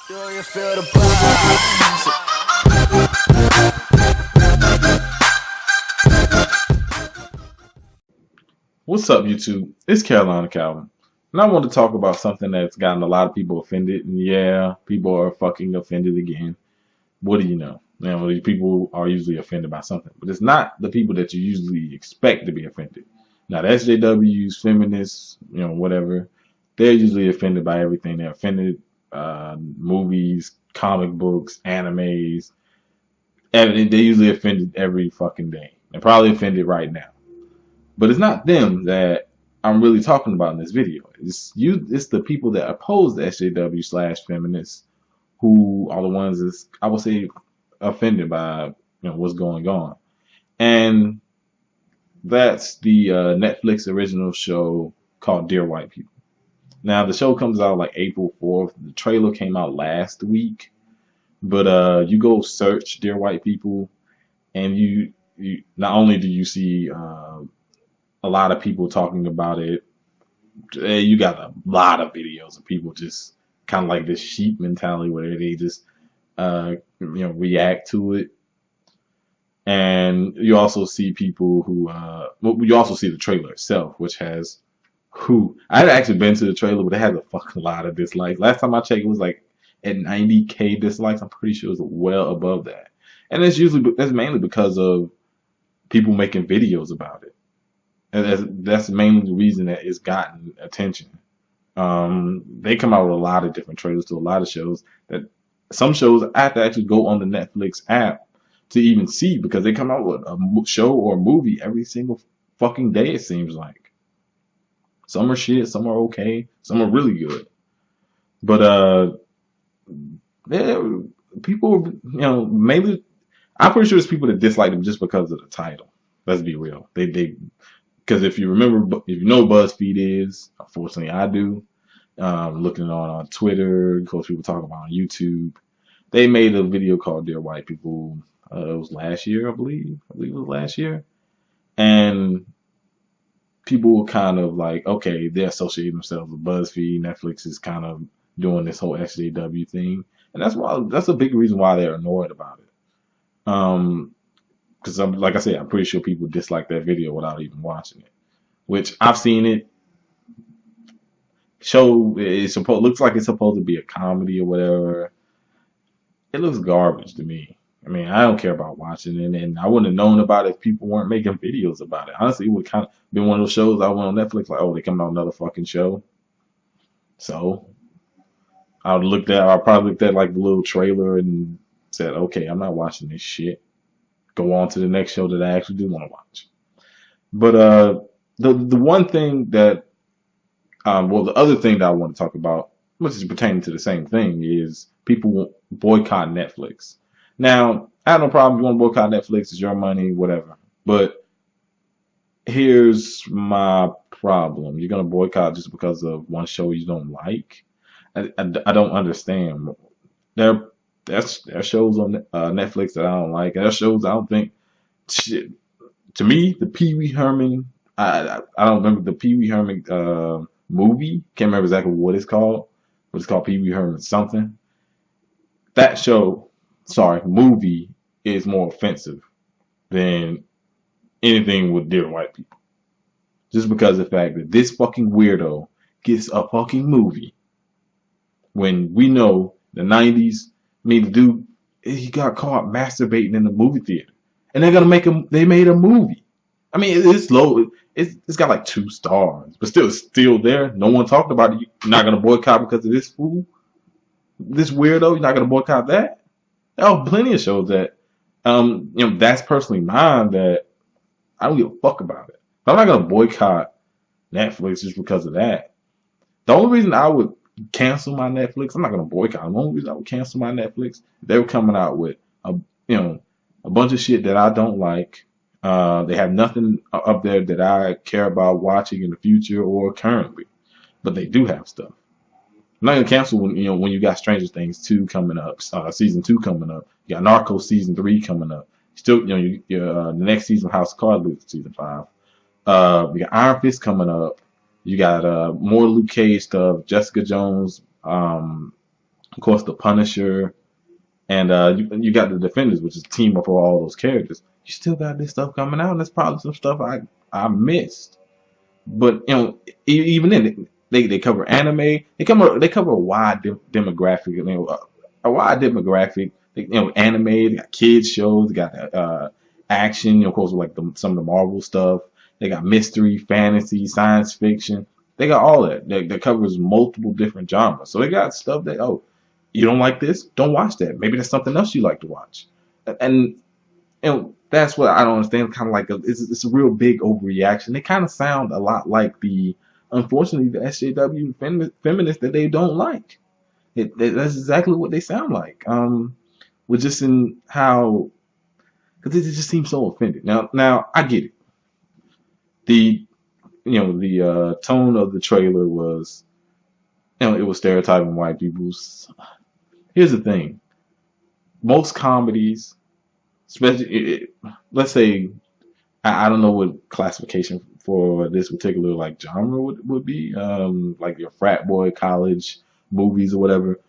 Do you feel the vibes? What's up, YouTube? It's Carolina Calvin, and I want to talk about something that's gotten a lot of people offended. And yeah, people are fucking offended again. What do you know? These people are usually offended by something, but it's not the people that you usually expect to be offended. Now, the SJWs, feminists, whatever, they're usually offended by everything. They're offended movies, comic books, animes, and they usually offended every fucking day. They're probably offended right now. But it's not them that I'm really talking about in this video. It's the people that oppose the SJW slash feminists who are the ones that's, I would say, offended by what's going on. And that's the Netflix original show called Dear White People. Now the show comes out like April 4th. The trailer came out last week. But you go search Dear White People, and you not only do you see a lot of people talking about it. You got a lot of videos of people just kind of like this sheep mentality where they just react to it. And you also see people who you also see the trailer itself, which has who I had actually been to the trailer, but it has a fucking lot of dislikes. Last time I checked, it was like at 90K dislikes. I'm pretty sure it was well above that, and that's mainly because of people making videos about it. And that's mainly the reason that it's gotten attention. They come out with a lot of different trailers to a lot of shows. That some shows I have to actually go on the Netflix app to even see, because they come out with a show or a movie every single fucking day, it seems like. Some are shit, some are okay, some are really good. But yeah, people, mainly, I'm pretty sure it's people that dislike them just because of the title. Let's be real. They Because if you remember, if you know what BuzzFeed is, unfortunately I do. Looking on Twitter, of course, people talk about on YouTube. They made a video called Dear White People. It was last year, I believe. I believe it was last year. And people were kind of like, okay, they're associating themselves with BuzzFeed. Netflix is kind of doing this whole SJW thing. And that's a big reason why they're annoyed about it. Because like I said, I'm pretty sure people dislike that video without even watching it. Which I've seen it. Looks like it's supposed to be a comedy or whatever. It looks garbage to me. I mean, I don't care about watching it, and I wouldn't have known about it if people weren't making videos about it. Honestly, it would kind of been one of those shows I went on Netflix like, oh, they come out another fucking show. So I probably looked at like the little trailer and said, okay, I'm not watching this shit. Go on to the next show that I actually do want to watch. But the one thing that the other thing that I want to talk about, which is pertaining to the same thing, is people boycott Netflix. Now, I have no problem if you want to boycott Netflix, it's your money, whatever. But here's my problem. You're going to boycott just because of one show you don't like? I don't understand. There's shows on Netflix that I don't like. There's shows I don't think. Shit. To me, the Pee Wee Herman, I don't remember the Pee Wee Herman movie. Can't remember exactly what it's called. But it's called Pee Wee Herman something. That movie is more offensive than anything with Dear White People. Just because of the fact that this fucking weirdo gets a fucking movie when we know the 90s, the dude, he got caught masturbating in the movie theater. And they made a movie. I mean, it's low. It's got like 2 stars, but still, it's still there. No one talked about it. You're not gonna boycott because of this fool, this weirdo. You're not gonna boycott that. There are plenty of shows that, that's personally mine that I don't give a fuck about it. But I'm not gonna boycott Netflix just because of that. The only reason I would cancel my Netflix, I'm not gonna boycott. The only reason I would cancel my Netflix, if they were coming out with a bunch of shit that I don't like. They have nothing up there that I care about watching in the future or currently, but they do have stuff. I'm not gonna cancel when you got Stranger Things 2 coming up, season 2 coming up. You got Narcos season 3 coming up. Still, the next season of House of Cards, season 5. You got Iron Fist coming up. You got more Luke Cage stuff, Jessica Jones, of course, the Punisher, and you got the Defenders, which is a team up of all those characters. You still got this stuff coming out, and that's probably some stuff I missed. But even then, they cover anime. They cover a wide demographic. A wide demographic. Anime. They got kids shows. They got action. Of course, like some of the Marvel stuff. They got mystery, fantasy, science fiction. They got all that covers multiple different genres. So they got stuff that you don't like this, don't watch that. Maybe there's something else you like to watch. And that's what I don't understand. Kind of like it's a real big overreaction. They kind of sound a lot like unfortunately, the SJW feminists that they don't like. That's exactly what they sound like. With just in how, because it just seems so offended. Now I get it. The tone of the trailer was, it was stereotyping white people's. Here's the thing: most comedies, especially, let's say, I don't know what classification for this particular like genre would be, like your frat boy college movies or whatever,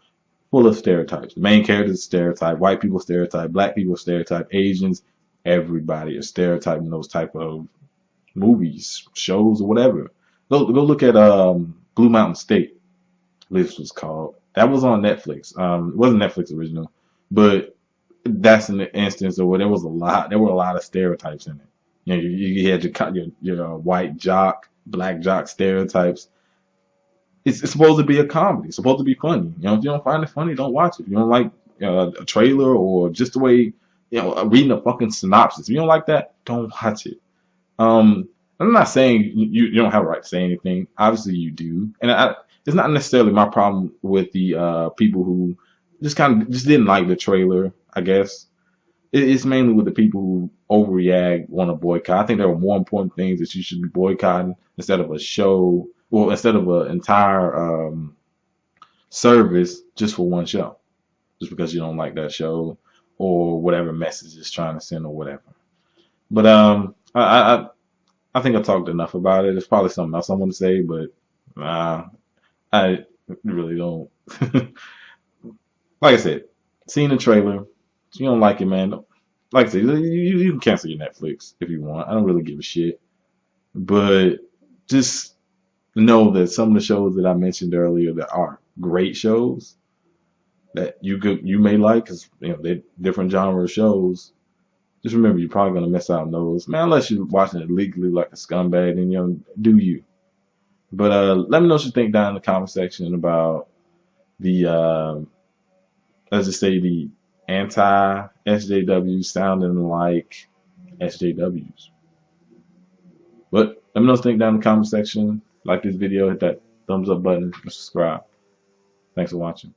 full of stereotypes. The main characters stereotype, white people stereotype, black people stereotype, Asians, everybody is stereotyping those type of movies, shows, or whatever. Go look at Blue Mountain State. This was called. That was on Netflix. It wasn't Netflix original, but that's an instance of where there were a lot of stereotypes in it. You had your white jock, black jock stereotypes. It's supposed to be a comedy. It's supposed to be funny. If you don't find it funny, don't watch it. If you don't like a trailer or just the way reading a fucking synopsis, if you don't like that, don't watch it. I'm not saying you don't have a right to say anything. Obviously, you do, and it's not necessarily my problem with the people who just didn't like the trailer. I guess it's mainly with the people who overreact, want to boycott. I think there are more important things that you should be boycotting instead of a show, or instead of an entire service just for one show, just because you don't like that show or whatever message it's trying to send or whatever. But I think I talked enough about it. There's probably something else I want to say, but I really don't. Like I said, seeing the trailer, if you don't like it, man. Like I said, you can cancel your Netflix if you want. I don't really give a shit. But just know that some of the shows that I mentioned earlier that are great shows that you may like, because they're different genre shows. Just remember, you're probably gonna miss out on those, man. Unless you're watching it legally like a scumbag, then do you. But let me know what you think down in the comment section about the let's just say the anti SJWs sounding like SJWs. But let me know what you think down in the comment section. Like this video, hit that thumbs up button, and subscribe. Thanks for watching.